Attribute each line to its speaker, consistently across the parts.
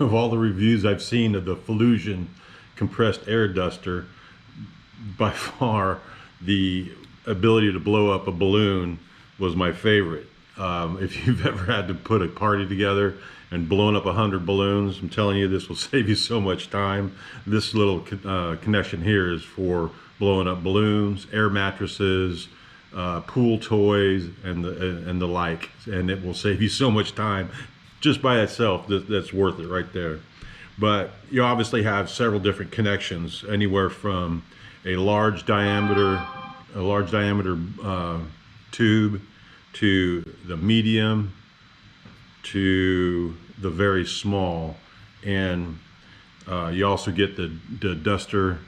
Speaker 1: of all the reviews I've seen of the Fulljion compressed air duster, by far the ability to blow up a balloon was my favorite. If you've ever had to put a party together and blown up 100 balloons, I'm telling you, this will save you so much time. This little connection here is for blowing up balloons, air mattresses, pool toys, and the like, and it will save you so much time just by itself. That's worth it right there. But you obviously have several different connections, anywhere from a large diameter tube to the medium to the very small, and you also get the duster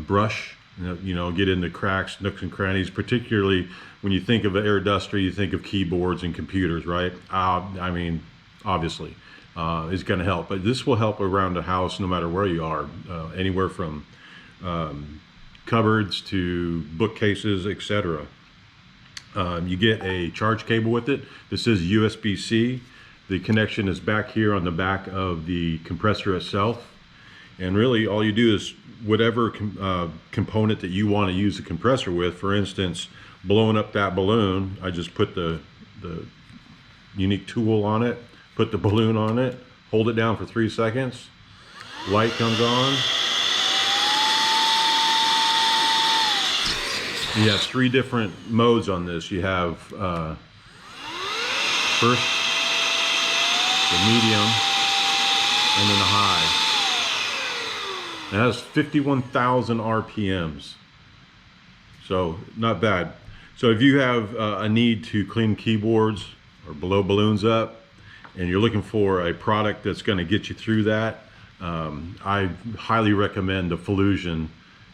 Speaker 1: brush. Get into cracks, nooks and crannies. Particularly when you think of an air duster, you think of keyboards and computers, right? I mean, obviously, it's going to help, but this will help around the house no matter where you are, anywhere from cupboards to bookcases, etc. You get a charge cable with it. This is USB-C. The connection is back here on the back of the compressor itself. And really all you do is whatever component that you want to use the compressor with. For instance, blowing up that balloon, I just put the unique tool on it, put the balloon on it, hold it down for 3 seconds, light comes on. You have 3 different modes on this. You have first the medium and then the high. It has 51,000 RPMs, so not bad. So if you have a need to clean keyboards or blow balloons up, and you're looking for a product that's going to get you through that, I highly recommend the Fulljion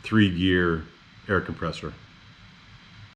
Speaker 1: 3-gear air compressor.